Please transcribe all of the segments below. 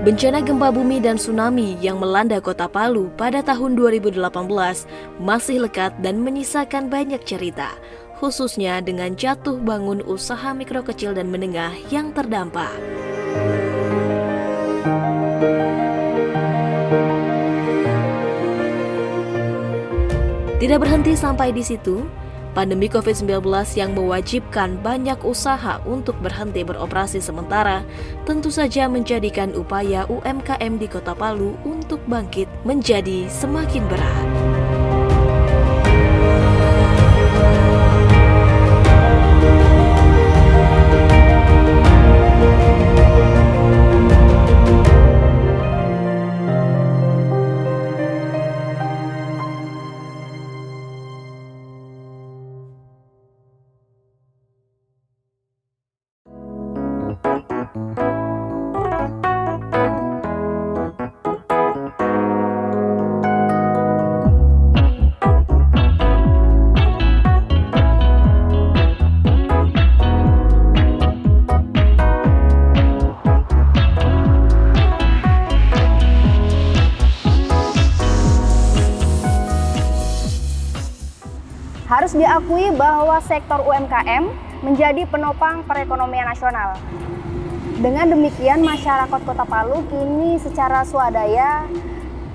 Bencana gempa bumi dan tsunami yang melanda kota Palu pada tahun 2018 masih lekat dan menyisakan banyak cerita, khususnya dengan jatuh bangun usaha mikro kecil dan menengah yang terdampak. Tidak berhenti sampai di situ, pandemi COVID-19 yang mewajibkan banyak usaha untuk berhenti beroperasi sementara tentu saja menjadikan upaya UMKM di Kota Palu untuk bangkit menjadi semakin berat. Harus diakui bahwa sektor UMKM menjadi penopang perekonomian nasional. Dengan demikian, masyarakat Kota Palu kini secara swadaya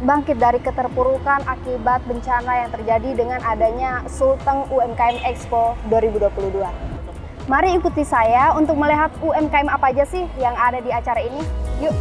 bangkit dari keterpurukan akibat bencana yang terjadi dengan adanya Sulteng UMKM Expo 2022. Mari ikuti saya untuk melihat UMKM apa aja sih yang ada di acara ini. Yuk!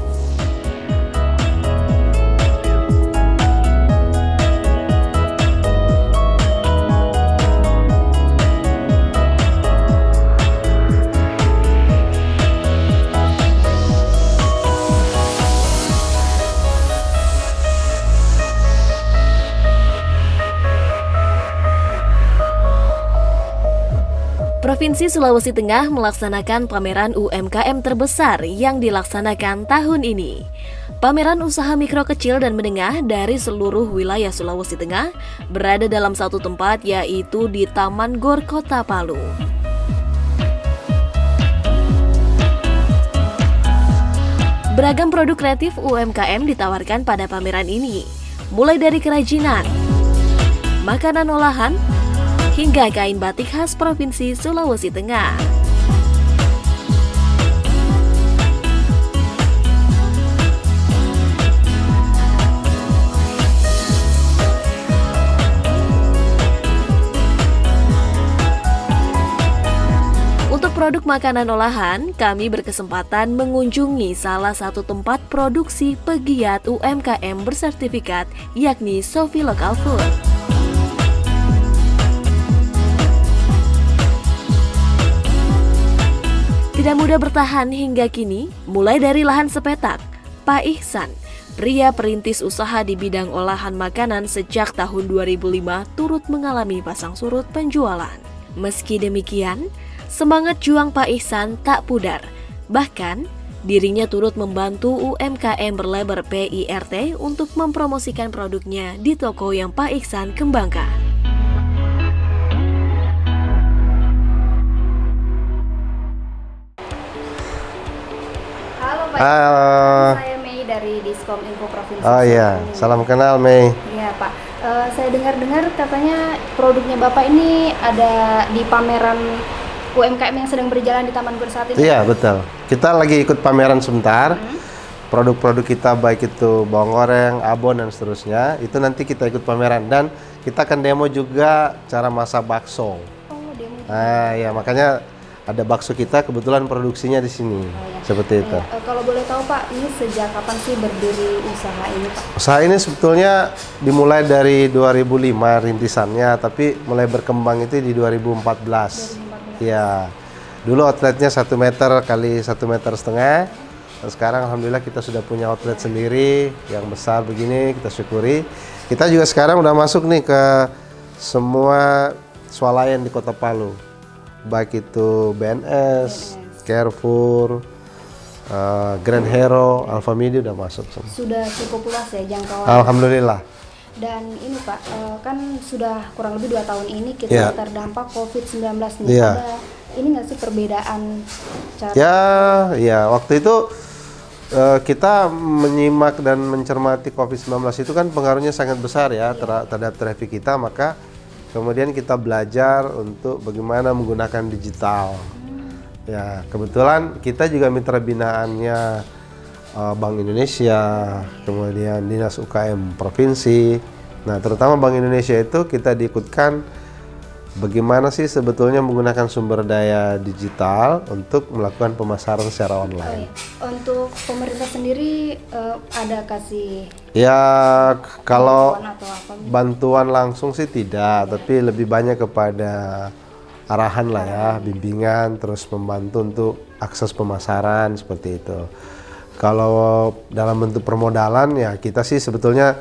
Provinsi Sulawesi Tengah melaksanakan pameran UMKM terbesar yang dilaksanakan tahun ini. Pameran usaha mikro kecil dan menengah dari seluruh wilayah Sulawesi Tengah berada dalam satu tempat, yaitu di Taman Gor Kota Palu. Beragam produk kreatif UMKM ditawarkan pada pameran ini, mulai dari kerajinan, makanan olahan, hingga kain batik khas Provinsi Sulawesi Tengah. Untuk produk makanan olahan, kami berkesempatan mengunjungi salah satu tempat produksi pegiat UMKM bersertifikat, yakni Sofi Local Food. Tidak mudah bertahan hingga kini, mulai dari lahan sepetak, Pak Ihsan, pria perintis usaha di bidang olahan makanan sejak tahun 2005 turut mengalami pasang surut penjualan. Meski demikian, semangat juang Pak Ihsan tak pudar. Bahkan, dirinya turut membantu UMKM berlabel PIRT untuk mempromosikan produknya di toko yang Pak Ihsan kembangkan. Halo, saya Mei dari Diskom Info Provinsi. Oh iya, salam kenal Mei. Iya Pak, saya dengar-dengar katanya produknya Bapak ini ada di pameran UMKM yang sedang berjalan di Taman Gor saat ini. Iya betul, kita lagi ikut pameran sebentar. Produk-produk kita baik itu bawang goreng, abon dan seterusnya, itu nanti kita ikut pameran. Dan kita akan demo juga cara masak bakso. Oh, demo. Nah ya, makanya ada bakso kita kebetulan produksinya di sini. Seperti itu. Kalau boleh tahu Pak, ini sejak kapan sih berdiri usaha ini Pak? Usaha ini sebetulnya dimulai dari 2005 rintisannya, tapi mulai berkembang itu di 2014. Ya, dulu outletnya 1 meter kali 1,5 meter. Dan sekarang alhamdulillah kita sudah punya outlet sendiri yang besar begini, kita syukuri. Kita juga sekarang udah masuk nih ke semua swalayan di Kota Palu. Baik itu BNS, Carrefour, Grand Hero, Alfamidi udah masuk semua. Sudah cukup luas ya jangkauan. Alhamdulillah. Dan ini Pak, kan sudah kurang lebih 2 tahun ini kita terdampak COVID-19 nih. Ada ini nggak sih perbedaan cara? Ya waktu itu Kita menyimak dan mencermati COVID-19 itu kan pengaruhnya sangat besar ya terhadap traffic kita, maka kemudian kita belajar untuk bagaimana menggunakan digital. Ya, kebetulan kita juga mitra binaannya Bank Indonesia, kemudian Dinas UKM Provinsi. Nah, terutama Bank Indonesia itu kita diikutkan bagaimana sih sebetulnya menggunakan sumber daya digital untuk melakukan pemasaran secara online. Untuk pemerintah sendiri ada kasih Ya, kalau bantuan atau apa? bantuan langsung sih tidak, tapi lebih banyak kepada arahan lah ya, bimbingan, terus membantu untuk akses pemasaran seperti itu. Kalau dalam bentuk permodalan ya kita sih sebetulnya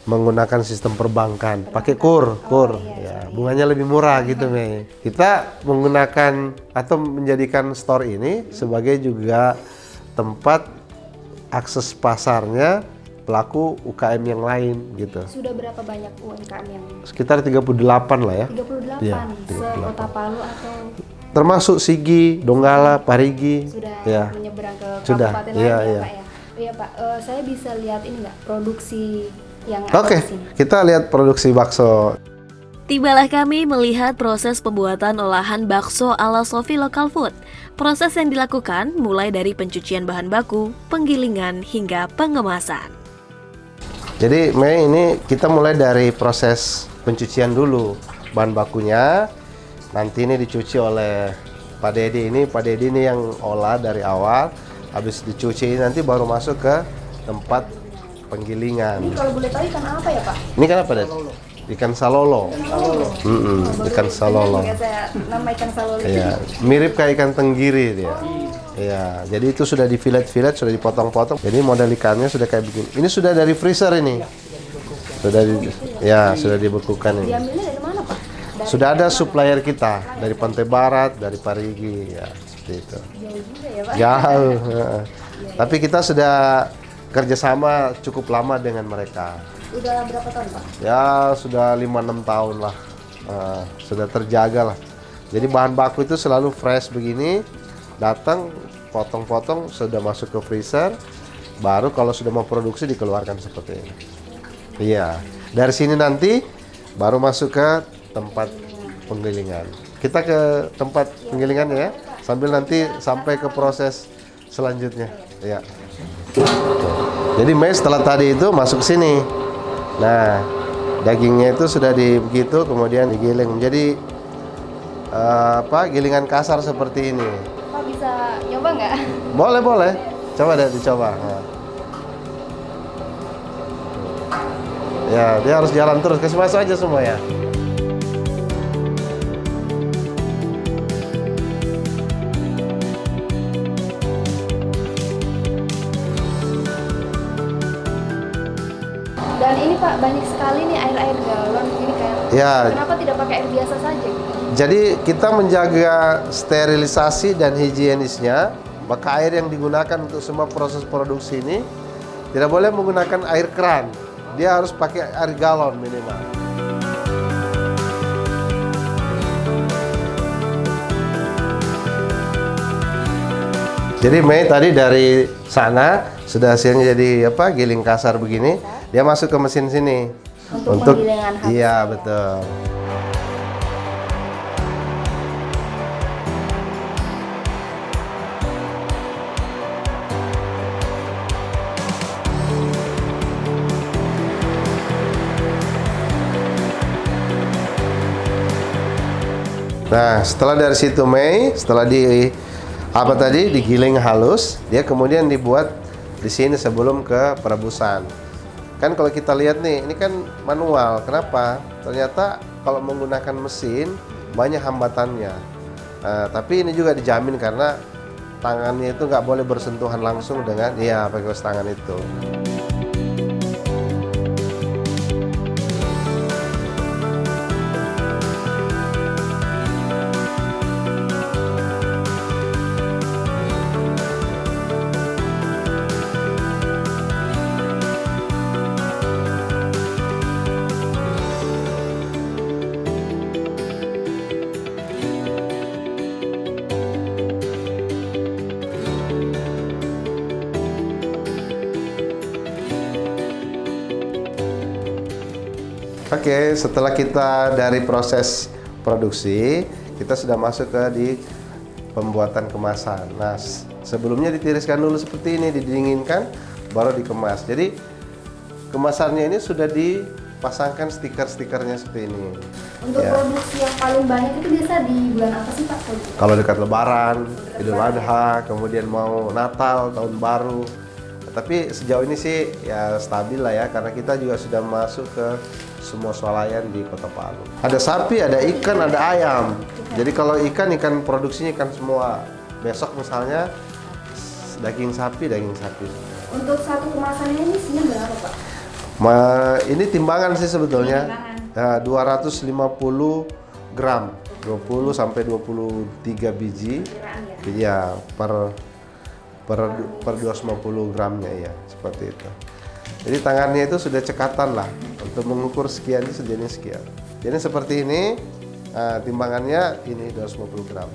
menggunakan sistem perbankan, pakai kur, ya, bunganya lebih murah gitu, Mei. Kita menggunakan atau menjadikan store ini sebagai juga tempat akses pasarnya pelaku UKM yang lain gitu. Sudah berapa banyak UMKM yang Sekitar 38 lah ya. 38 Iya, se-Kota Palu atau Termasuk Sigi, Donggala, Parigi. sudah Ya. menyeberang ke Sudah, kabupaten iya, lain ya, iya. Pak ya? Iya, Pak. Saya bisa lihat ini nggak produksi yang Oke, ada di sini? kita lihat produksi bakso. Tibalah kami melihat proses pembuatan olahan bakso ala Sofi Local Food. Proses yang dilakukan mulai dari pencucian bahan baku, penggilingan, hingga pengemasan. Jadi Mei, ini kita mulai dari proses pencucian dulu bahan bakunya. Nanti ini dicuci oleh Pak Dedi ini. Pak Dedi ini yang olah dari awal. Habis dicuci nanti baru masuk ke tempat penggilingan. Ini kalau boleh tahu ikan apa ya, Pak? Ini kan apa, Ded? Ikan salolo. Ikan salolo. Ya, saya nama ikan salolo. Iya, mirip kayak ikan tenggiri dia. Iya, jadi itu sudah di filet-filet, sudah dipotong-potong. Jadi model ikannya sudah kayak begini. Ini sudah dari freezer ini. Sudah dibekukan ini. Diambilnya dari mana, Pak? Sudah ada supplier kita dari Pantai Barat, dari Parigi, ya seperti itu. Jauh juga ya, Pak? Jauh. Heeh. Tapi kita sudah kerjasama cukup lama dengan mereka. Udah berapa tahun, Pak? Ya sudah 5-6 tahun lah. Sudah terjaga lah. Jadi bahan baku itu selalu fresh begini. Datang, potong-potong, sudah masuk ke freezer. Baru kalau sudah mau produksi dikeluarkan seperti ini. Iya. Dari sini nanti baru masuk ke tempat penggilingan. Kita ke tempat penggilingan ya. Sambil nanti sampai ke proses selanjutnya. Ya. Jadi Mei setelah tadi itu masuk sini. Nah, dagingnya itu sudah begitu kemudian digiling menjadi gilingan kasar seperti ini. Pak bisa nyoba nggak? Boleh. Coba deh dicoba. Nah. Ya, dia harus jalan terus. Kasih masuk aja semua ya. Dan ini Pak, banyak sekali nih air-air galon ini kayak. Ya. Kenapa tidak pakai air biasa saja gitu? Jadi kita menjaga sterilisasi dan higienisnya, maka air yang digunakan untuk semua proses produksi ini tidak boleh menggunakan air keran. Dia harus pakai air galon minimal. Jadi Mei tadi dari sana sudah hasilnya jadi giling kasar begini, dia masuk ke mesin sini. Untuk penggilingan hasil. Iya, betul. Nah, setelah dari situ Mei, setelah digiling halus, dia kemudian dibuat di sini sebelum ke perebusan. Kan kalau kita lihat nih, ini kan manual. Kenapa? Ternyata kalau menggunakan mesin banyak hambatannya. Tapi ini juga dijamin karena tangannya itu nggak boleh bersentuhan langsung dengan pakai kaos tangan itu. Oke, setelah kita dari proses produksi, kita sudah masuk ke di pembuatan kemasan. Nah, sebelumnya ditiriskan dulu seperti ini, didinginkan, baru dikemas. Jadi kemasannya ini sudah dipasangkan stiker-stikernya seperti ini. Untuk produksi yang paling banyak itu biasa di bulan apa sih Pak? Kalau dekat Lebaran, Idul Adha, kemudian mau Natal, Tahun Baru. Tapi sejauh ini sih ya stabil lah ya, karena kita juga sudah masuk ke semua swalayan di Kota Palu. Ada sapi, ada ikan, ada ayam. Jadi kalau ikan produksinya ikan semua. Besok misalnya daging sapi. Untuk satu kemasannya ini isinya berapa Pak? Ini timbangan sih sebetulnya. Nah, 250 gram, 20 sampai 23 biji. Iya, per 250 gramnya ya, seperti itu. Jadi tangannya itu sudah cekatan lah untuk mengukur sekian ini sejenis sekian. Jadi seperti ini, timbangannya ini 250 gram.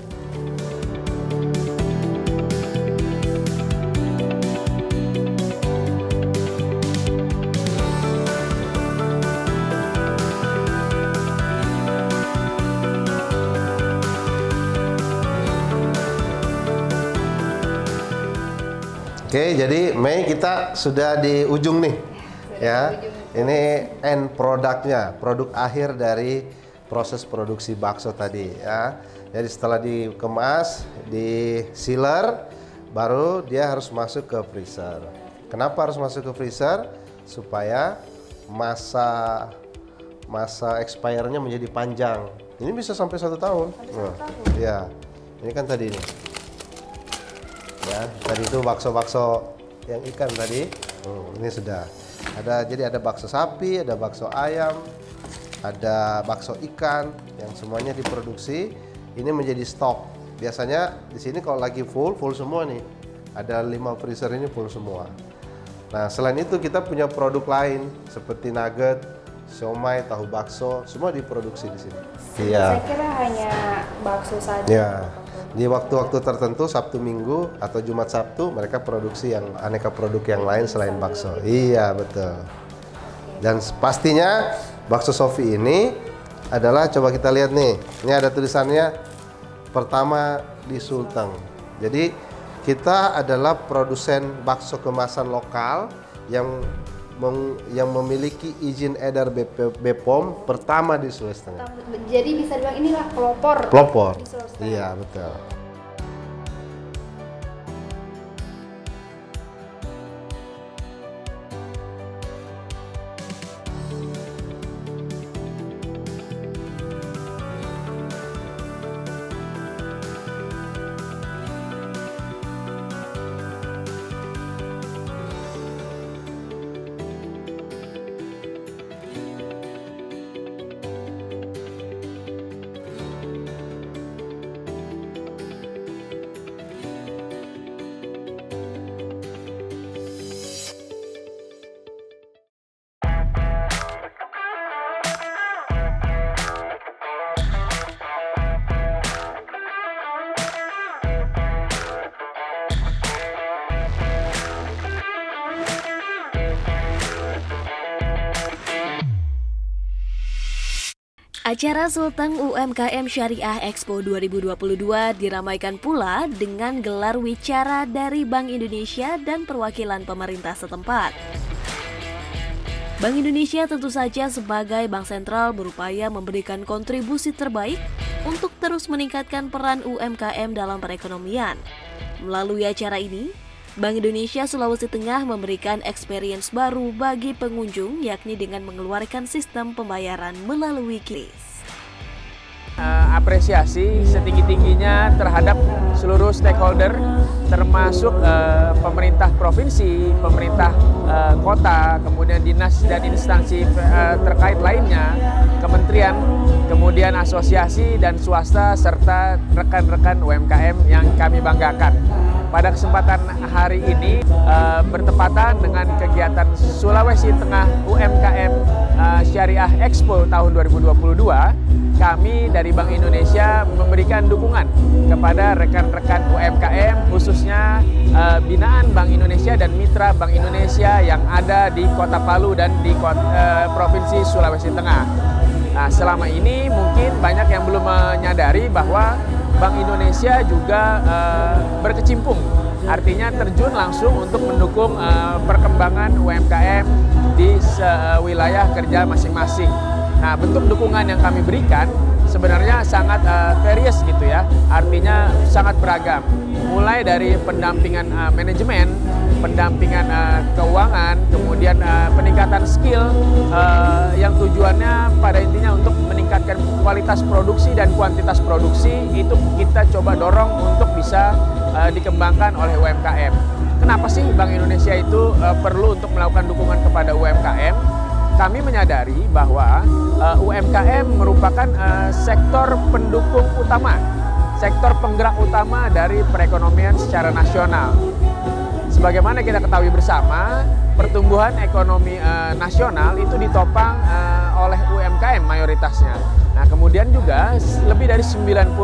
Oke, jadi Mei kita sudah di ujung nih, ya. Ini end produknya, produk akhir dari proses produksi bakso tadi, ya. Jadi setelah dikemas, di sealer, baru dia harus masuk ke freezer. Kenapa harus masuk ke freezer? Supaya masa expire-nya menjadi panjang. Ini bisa sampai 1 tahun. Ya, ini kan tadi nih. Ya, tadi itu bakso-bakso yang ikan tadi, ini sudah ada. Jadi ada bakso sapi, ada bakso ayam, ada bakso ikan, yang semuanya diproduksi. Ini menjadi stok. Biasanya di sini kalau lagi full semua nih. Ada 5 freezer ini full semua. Nah, selain itu kita punya produk lain seperti nugget, siomay, tahu bakso, semua diproduksi di sini. Saya kira hanya bakso saja. Ya. Di waktu-waktu tertentu, Sabtu Minggu atau Jumat Sabtu, mereka produksi yang aneka produk yang lain selain bakso. Iya, betul. Dan pastinya bakso Sofi ini adalah, coba kita lihat nih, ini ada tulisannya pertama di Sulteng. Jadi kita adalah produsen bakso kemasan lokal yang memiliki izin edar BPOM pertama di Sulawesi Tengah. Jadi bisa dibilang inilah pelopor. Pelopor. Di Sulawesi Tengah. Iya, betul. Acara Sulteng UMKM Syariah Expo 2022 diramaikan pula dengan gelar wicara dari Bank Indonesia dan perwakilan pemerintah setempat. Bank Indonesia tentu saja sebagai bank sentral berupaya memberikan kontribusi terbaik untuk terus meningkatkan peran UMKM dalam perekonomian. Melalui acara ini, Bank Indonesia Sulawesi Tengah memberikan experience baru bagi pengunjung, yakni dengan mengeluarkan sistem pembayaran melalui KRIS. Apresiasi setinggi-tingginya terhadap seluruh stakeholder, termasuk pemerintah provinsi, pemerintah kota, kemudian dinas dan instansi terkait lainnya, kementerian, kemudian asosiasi dan swasta, serta rekan-rekan UMKM yang kami banggakan. Pada kesempatan hari ini bertepatan dengan kegiatan Sulawesi Tengah UMKM Syariah Syariah Expo tahun 2022, kami dari Bank Indonesia memberikan dukungan kepada rekan-rekan UMKM, khususnya binaan Bank Indonesia dan mitra Bank Indonesia yang ada di Kota Palu dan di Provinsi Sulawesi Tengah. Nah, selama ini mungkin banyak yang belum menyadari bahwa Bank Indonesia juga berkecimpung, artinya terjun langsung untuk mendukung perkembangan UMKM di wilayah kerja masing-masing. Nah, bentuk dukungan yang kami berikan sebenarnya sangat various gitu ya, artinya sangat beragam. Mulai dari pendampingan manajemen, pendampingan keuangan, kemudian peningkatan skill yang tujuannya pada intinya untuk meningkatkan kualitas produksi dan kuantitas produksi, itu kita coba dorong untuk bisa dikembangkan oleh UMKM. Kenapa sih Bank Indonesia itu perlu untuk melakukan dukungan kepada UMKM? Kami menyadari bahwa UMKM merupakan sektor pendukung utama, sektor penggerak utama dari perekonomian secara nasional. Sebagaimana kita ketahui bersama, pertumbuhan ekonomi nasional itu ditopang oleh UMKM mayoritasnya. Nah, kemudian juga lebih dari 90%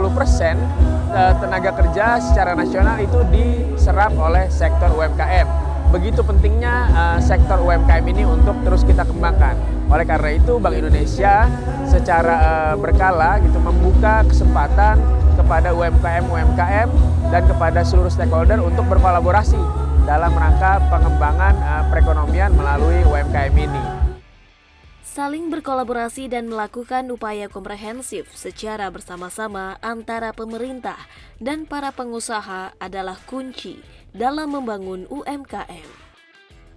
tenaga kerja secara nasional itu diserap oleh sektor UMKM. Begitu pentingnya sektor UMKM ini untuk terus kita kembangkan. Oleh karena itu, Bank Indonesia secara berkala gitu membuka kesempatan kepada UMKM dan kepada seluruh stakeholder untuk berkolaborasi dalam rangka pengembangan perekonomian melalui UMKM ini. Saling berkolaborasi dan melakukan upaya komprehensif secara bersama-sama antara pemerintah dan para pengusaha adalah kunci dalam membangun UMKM.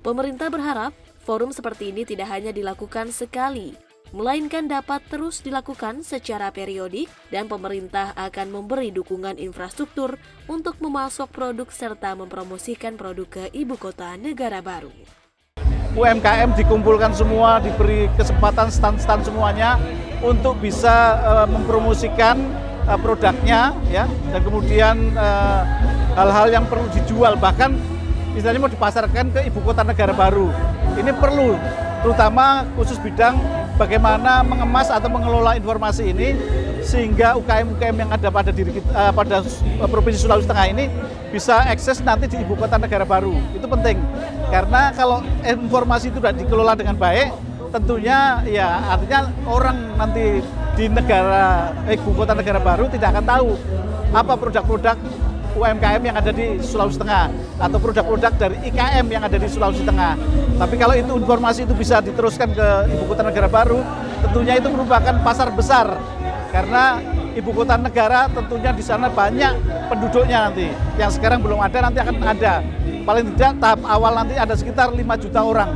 Pemerintah berharap forum seperti ini tidak hanya dilakukan sekali, melainkan dapat terus dilakukan secara periodik, dan pemerintah akan memberi dukungan infrastruktur untuk memasok produk serta mempromosikan produk ke ibu kota negara baru. UMKM dikumpulkan semua, diberi kesempatan stand-stand semuanya untuk bisa mempromosikan produknya, ya, dan kemudian hal-hal yang perlu dijual, bahkan istilahnya mau dipasarkan ke ibu kota negara baru. Ini perlu, terutama khusus bidang bagaimana mengemas atau mengelola informasi ini sehingga UKM-UKM yang ada pada pada Provinsi Sulawesi Tengah ini bisa akses nanti di ibu kota negara baru. Itu penting, karena kalau informasi itu sudah dikelola dengan baik, tentunya ya artinya orang nanti di ibu kota negara baru tidak akan tahu apa produk-produk UMKM yang ada di Sulawesi Tengah atau produk-produk dari IKM yang ada di Sulawesi Tengah. Tapi kalau itu informasi itu bisa diteruskan ke ibu kota negara baru, tentunya itu merupakan pasar besar, karena ibu kota negara tentunya di sana banyak penduduknya nanti. Yang sekarang belum ada, nanti akan ada. Paling tidak tahap awal nanti ada sekitar 5 juta orang.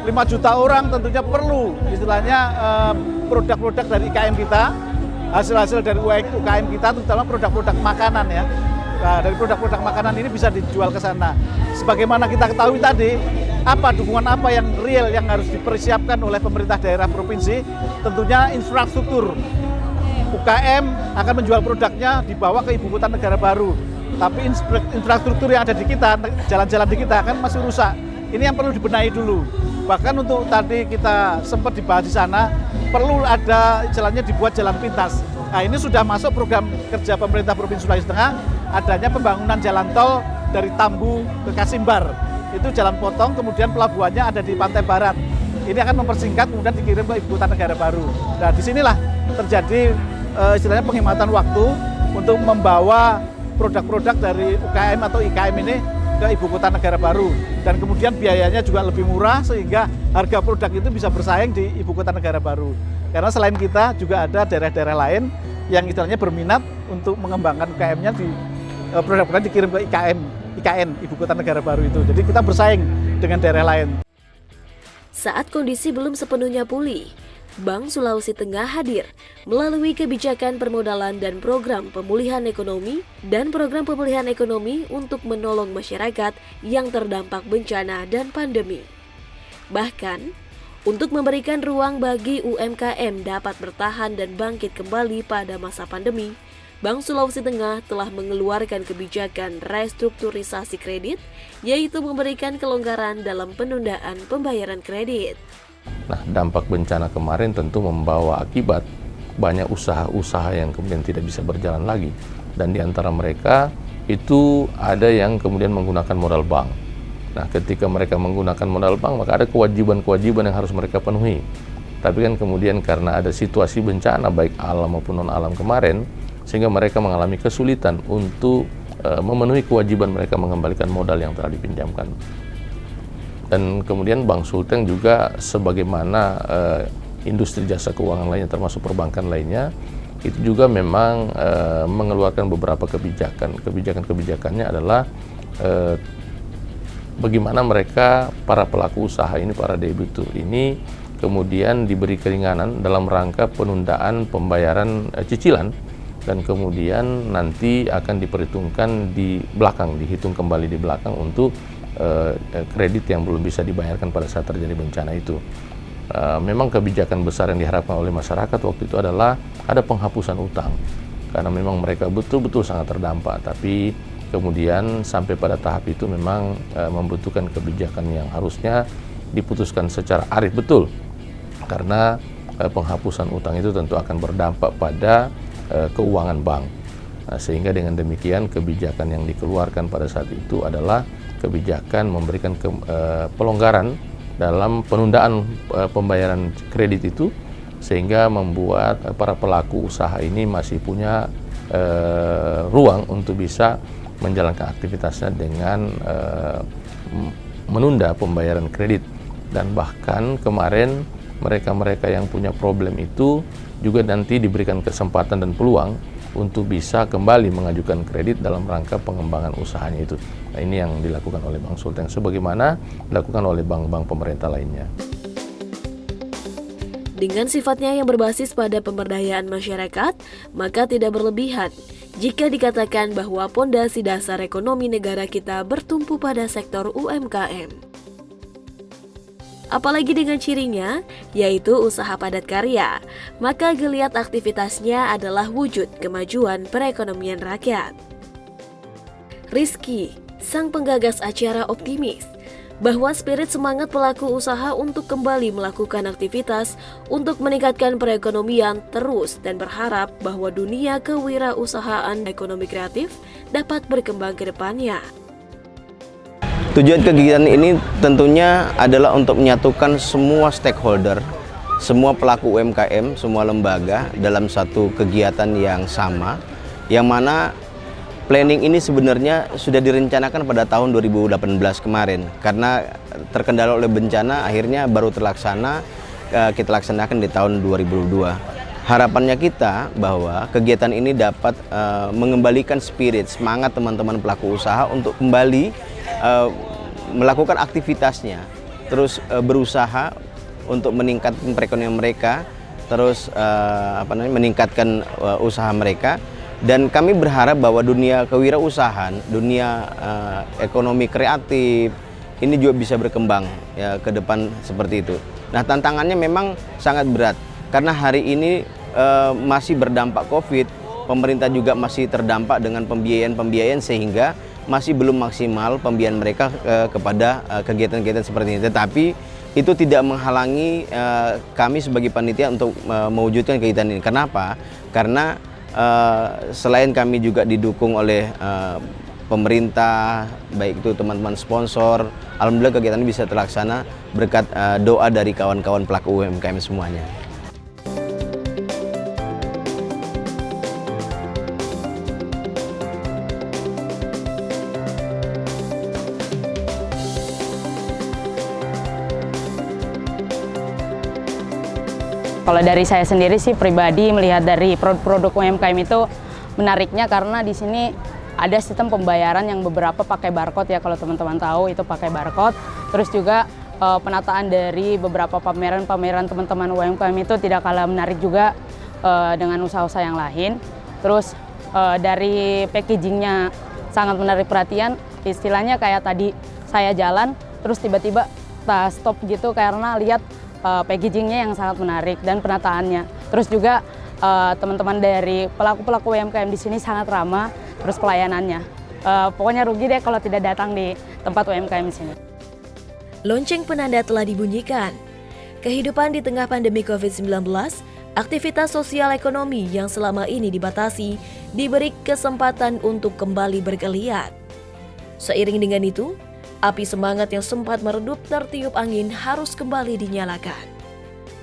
5 juta orang tentunya perlu istilahnya produk-produk dari IKM kita, hasil-hasil dari UKM kita, terutama produk-produk makanan ya. Nah, dari produk-produk makanan ini bisa dijual ke sana. Sebagaimana kita ketahui tadi, apa dukungan apa yang real yang harus dipersiapkan oleh pemerintah daerah provinsi, tentunya infrastruktur. UKM akan menjual produknya dibawa ke ibu kota negara baru. Tapi infrastruktur yang ada di kita, jalan-jalan di kita kan masih rusak. Ini yang perlu dibenahi dulu. Bahkan untuk tadi kita sempat dibahas di sana, perlu ada jalannya dibuat jalan pintas. Nah, ini sudah masuk program kerja pemerintah Provinsi Sulawesi Tengah, adanya pembangunan jalan tol dari Tambu ke Kasimbar. Itu jalan potong, kemudian pelabuhannya ada di Pantai Barat. Ini akan mempersingkat, kemudian dikirim ke ibu kota negara baru. Nah, disinilah terjadi istilahnya penghematan waktu untuk membawa produk-produk dari UKM atau IKM ini ke ibu kota negara baru. Dan kemudian biayanya juga lebih murah, sehingga harga produk itu bisa bersaing di ibu kota negara baru. Karena selain kita juga ada daerah-daerah lain yang istilahnya berminat untuk mengembangkan UKM-nya di produk-produk dikirim ke IKN, ibu kota negara baru itu. Jadi kita bersaing dengan daerah lain. Saat kondisi belum sepenuhnya pulih, Bank Sulawesi Tengah hadir melalui kebijakan permodalan dan program pemulihan ekonomi untuk menolong masyarakat yang terdampak bencana dan pandemi. Bahkan, untuk memberikan ruang bagi UMKM dapat bertahan dan bangkit kembali pada masa pandemi, Bank Sulawesi Tengah telah mengeluarkan kebijakan restrukturisasi kredit, yaitu memberikan kelonggaran dalam penundaan pembayaran kredit. Nah, dampak bencana kemarin tentu membawa akibat banyak usaha-usaha yang kemudian tidak bisa berjalan lagi. Dan di antara mereka itu ada yang kemudian menggunakan modal bank. Nah, ketika mereka menggunakan modal bank, maka ada kewajiban-kewajiban yang harus mereka penuhi. Tapi kan kemudian karena ada situasi bencana baik alam maupun non-alam kemarin, sehingga mereka mengalami kesulitan untuk memenuhi kewajiban mereka mengembalikan modal yang telah dipinjamkan. Dan kemudian Bank Sulteng juga sebagaimana industri jasa keuangan lainnya termasuk perbankan lainnya, itu juga memang mengeluarkan beberapa kebijakan. Kebijakan-kebijakannya adalah bagaimana mereka, para pelaku usaha ini, para debitur ini kemudian diberi keringanan dalam rangka penundaan pembayaran cicilan, dan kemudian nanti akan diperhitungkan di belakang, dihitung kembali di belakang untuk kredit yang belum bisa dibayarkan pada saat terjadi bencana itu. Memang kebijakan besar yang diharapkan oleh masyarakat waktu itu adalah ada penghapusan utang, karena memang mereka betul-betul sangat terdampak. Tapi kemudian sampai pada tahap itu memang membutuhkan kebijakan yang harusnya diputuskan secara arif betul, karena penghapusan utang itu tentu akan berdampak pada keuangan bank. Nah, sehingga dengan demikian kebijakan yang dikeluarkan pada saat itu adalah kebijakan memberikan pelonggaran dalam penundaan pembayaran kredit itu, sehingga membuat para pelaku usaha ini masih punya ruang untuk bisa menjalankan aktivitasnya dengan menunda pembayaran kredit. Dan bahkan kemarin mereka-mereka yang punya problem itu juga nanti diberikan kesempatan dan peluang untuk bisa kembali mengajukan kredit dalam rangka pengembangan usahanya itu. Nah, ini yang dilakukan oleh Bank Sulteng sebagaimana dilakukan oleh bank-bank pemerintah lainnya. Dengan sifatnya yang berbasis pada pemberdayaan masyarakat, maka tidak berlebihan jika dikatakan bahwa pondasi dasar ekonomi negara kita bertumpu pada sektor UMKM. Apalagi dengan cirinya, yaitu usaha padat karya, maka geliat aktivitasnya adalah wujud kemajuan perekonomian rakyat. Rizky, sang penggagas acara, optimis bahwa spirit semangat pelaku usaha untuk kembali melakukan aktivitas untuk meningkatkan perekonomian terus, dan berharap bahwa dunia kewirausahaan ekonomi kreatif dapat berkembang ke depannya. Tujuan kegiatan ini tentunya adalah untuk menyatukan semua stakeholder, semua pelaku UMKM, semua lembaga dalam satu kegiatan yang sama, yang mana planning ini sebenarnya sudah direncanakan pada tahun 2018 kemarin. Karena terkendala oleh bencana, akhirnya baru kita laksanakan di tahun 2022. Harapannya kita bahwa kegiatan ini dapat mengembalikan spirit, semangat teman-teman pelaku usaha untuk kembali melakukan aktivitasnya, terus berusaha untuk meningkatkan perekonomian mereka, terus meningkatkan usaha mereka. Dan kami berharap bahwa dunia kewirausahaan, dunia ekonomi kreatif ini juga bisa berkembang ya ke depan seperti itu. Nah, tantangannya memang sangat berat karena hari ini masih berdampak Covid, pemerintah juga masih terdampak dengan pembiayaan sehingga masih belum maksimal pembiayaan mereka kepada kegiatan-kegiatan seperti ini. Tetapi itu tidak menghalangi kami sebagai panitia untuk mewujudkan kegiatan ini. Kenapa? Karena selain kami juga didukung oleh pemerintah, baik itu teman-teman sponsor, alhamdulillah kegiatan ini bisa terlaksana berkat doa dari kawan-kawan pelaku UMKM semuanya. Kalau dari saya sendiri sih pribadi melihat dari produk UMKM itu menariknya karena di sini ada sistem pembayaran yang beberapa pakai barcode ya, kalau teman-teman tahu itu pakai barcode. Terus juga penataan dari beberapa pameran teman-teman UMKM itu tidak kalah menarik juga dengan usaha-usaha yang lain. Terus dari packagingnya sangat menarik perhatian, istilahnya kayak tadi saya jalan terus tiba-tiba stop gitu karena lihat packagingnya yang sangat menarik dan penataannya. Terus juga teman-teman dari pelaku-pelaku UMKM di sini sangat ramah, terus pelayanannya. Pokoknya rugi deh kalau tidak datang di tempat UMKM di sini. Lonceng penanda telah dibunyikan. Kehidupan di tengah pandemi COVID-19, aktivitas sosial ekonomi yang selama ini dibatasi diberi kesempatan untuk kembali bergeliat. Seiring dengan itu, api semangat yang sempat meredup tertiup angin harus kembali dinyalakan.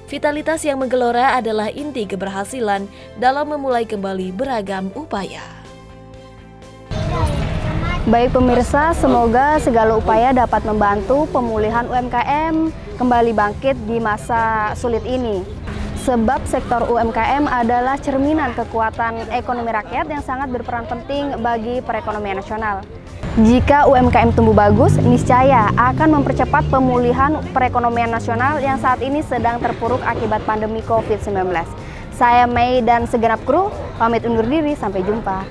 Vitalitas yang menggelora adalah inti keberhasilan dalam memulai kembali beragam upaya. Baik pemirsa, semoga segala upaya dapat membantu pemulihan UMKM kembali bangkit di masa sulit ini. Sebab sektor UMKM adalah cerminan kekuatan ekonomi rakyat yang sangat berperan penting bagi perekonomian nasional. Jika UMKM tumbuh bagus, niscaya akan mempercepat pemulihan perekonomian nasional yang saat ini sedang terpuruk akibat pandemi COVID-19. Saya Mei dan segenap kru pamit undur diri, sampai jumpa.